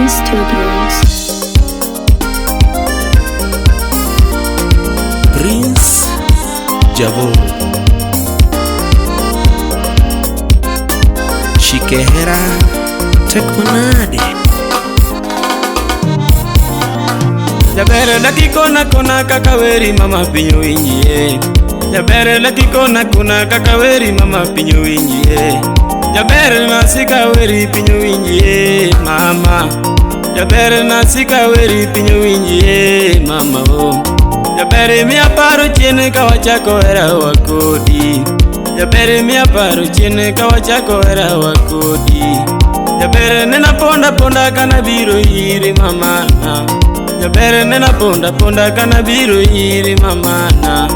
Recording Studios. Prince Javo Shikehera Tekmanade Jabere laki kona kona kakaweri mama pinyo inye. Jabere laki kona kona kakaweri mama pinyo inye. Jabere nasika weri pinyo inye mama. Jabere nasika weri pinyo inye mama oh. Jabere mi aparo chiene kawachako era wakodi. Jabere mi aparo chiene kawachako era wakodi. Jabere nena ponda ponda kana biro iri mama na. Jabere nena ponda ponda kana biro iri mama na.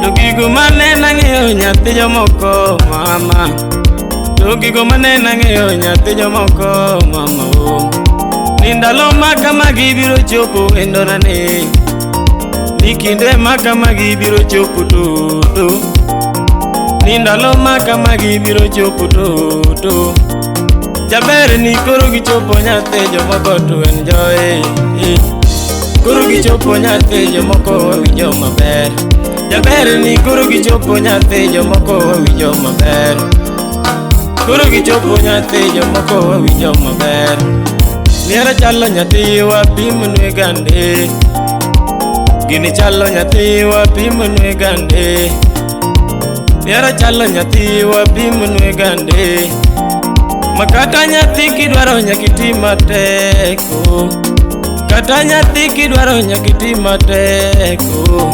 Dogigo manena ng'eyo nyathi jomoko mama. Dogigo manena ng'eyo nyathi jomoko mama oh. Ni ndalo makama gibiro chopo endona ne. Ni kinde makama gibiro chopo to. Ni ndalo makama gibiro chopo to. Jabere ni koro gichopo nyathi jomoko to enjoy. Koro gichopo nyathi jomoko winjo maber. Jabere ni koro gichopo nyathi jomoko winjo maber. Koro gichopo nyathi jomoko winjo maber. Miera chalo nyathi wapimnwe gande. Gini chalo nyathi wapimnwe gande. Miera chalo nyathi wapimnwe gande. Makata nyathi kidwaro nyakiti mateko. Kata nyathi kidwaro nyakiti mateko.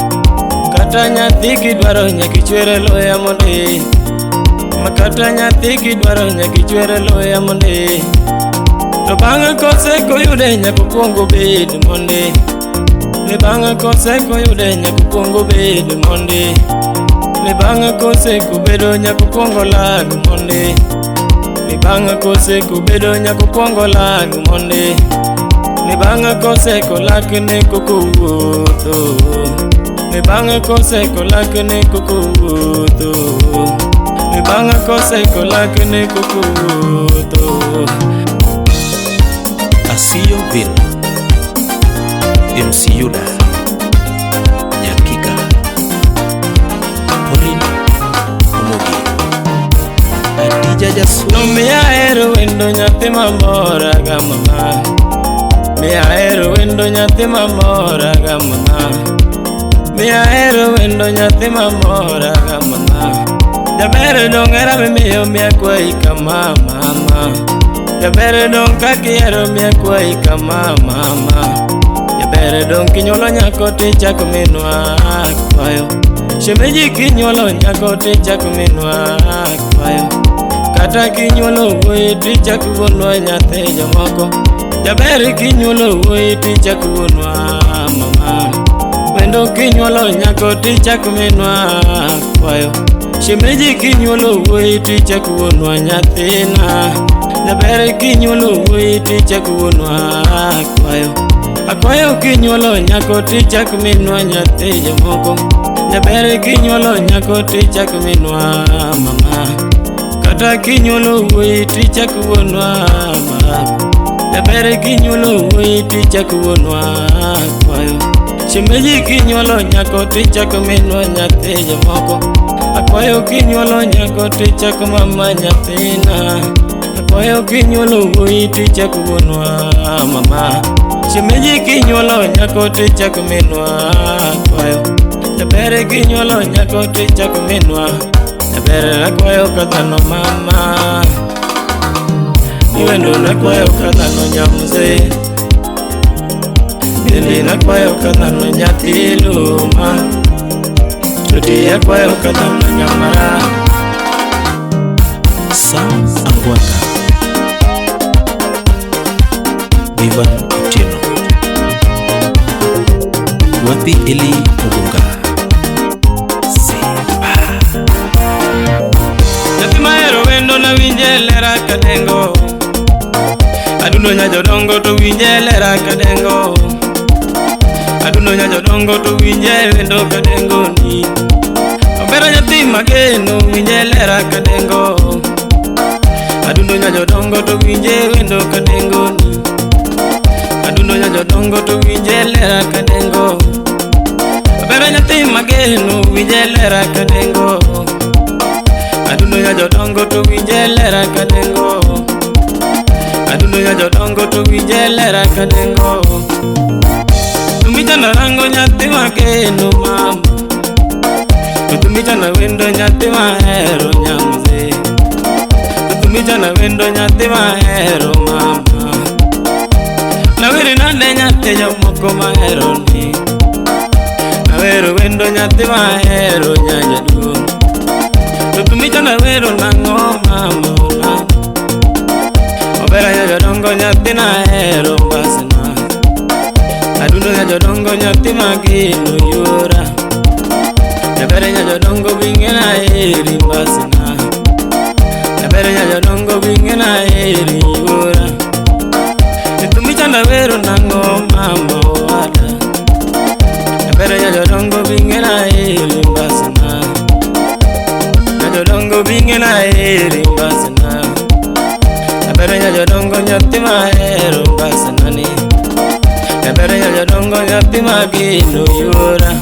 Kata nyathi kidwaro nyakichwere loya monde. Makata nyathi kidwaro nyakichwere loya monde. To bang'e koseko yude nyakukwongo bed monde. Ne bang'e koseko yude nyakukwongo bed monde. Ne bang'e koseko bedo nyakukwongo lag monde. Ne bang'e koseko bedo nyakukwongo lag monde. Ne bang'e koseko lakne koko wuotho. Ne bang'e koseko lakne koko wuotho. Ne bang'e koseko lakne koko wuotho. Asiyo Villa MC Yuda Nyakika Pauline Omogi Adija Jasu No me aero wendo nyathi mamora ga mama. Me aero wendo nyathi mamora ga mama. Me aero wendo nyathi mamora ga mama. Jabere dongera me miyo miakwai kama mama. Jabere dong kakiero miakwai kama mama. Jabere dong kinyolo nyako tichako minwa kwayo. Shemeji kinyolo nyako tichako minwa kwayo. Kata kinyolo wuoyi tichako wuonwa nyathi jomoko. Jabere kinyolo wuoyi tichako wuonwa mama. Wendo kinyolo nyako tichako minwa kwayo. Shemeji kinyolo wuoyi tichako wuonwa nyathina. Jabere kinyolo wuoyi tichako wuonwa kwayo. Akwayo kinyolo nyako tichako minwa nyathi jomoko. Jabere kinyolo nyako tichako minwa mama. Kata kinyolo wuoyi tichako wuonwa mama. Jabere kinyolo wuoyi tichako wuonwa kwayo. Shemeji kinyolo nyako tichako minwa nyathi jomoko. Akwayo kinyolo nyako tichako mama nyathina. Akwayo kinyolo wuoyi tichako wuonwa mama. Shemeji kinyolo nyako tichako minwa kwayo. Jabere kinyolo nyako tichako minwa. Jabere nakwayo kadhano mama. Niwendo nakwayo kadhano nyamze. Bende nakwayo kadhano nyathi luma. Toti akwayo kadhano nyamara. Sam Angwaka Vivan Otieno Wapi Eli Ogunga Simba Nyathi maero wendo na winje lera kadengo. Aduno nya jodongo to winje lera kadengo. Aduno nya jodongo to winje wendo kadengo ni. Obero nyathi mageno winje lera kadengo. Aduno nya jodongo to winje wendo kadengo ni. Adundo jodongo to winje lera kadengo. Abera nyathi mageno winje lera kadengo. Adundo jodongo to winje lera kadengo. Adundo jodongo to winje lera kadengo. Tumichana rango nyathi mageno mama. Tumichana wendo nyathi mahero nyamze. Tumichana wendo nyathi mahero mama. Nawiri nande nyathi jomoko mahero ni. Nawero wendo nyathi mahero nyanya duong. Tumichana wero nango mama ona. Obera jodongo nyathi nahero mbasna. Adundo jodongo nyathi mageno yuora. Jabere jodongo bingena eri mbasna. Jabere jodongo bingena eri yuora. Tumichana wero nango mama wada. Jabere jodongo bingena eri mbasna. Jodongo bingena eri mbasna. Jabere jodongo nyathi mahero mbasna ni. Jabere jodongo nyathi mageno yuora.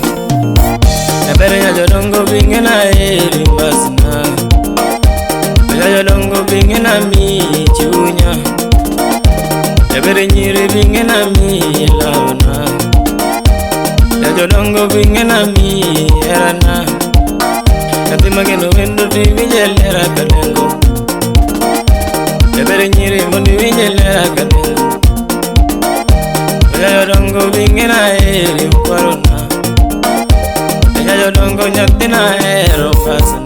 Jabere jodongo bingena eri mbasna. Jodongo bingena mi chunya. Jabere nyiri bingena mi launa. Jodongo bingena mi erana. Nyathi mageno wendo to winje lera kadengo. Jabere nyiri mondo winje lera kadengo. Jodongo bingena eri kwarona. Jodongo nyathi nahero mbasna.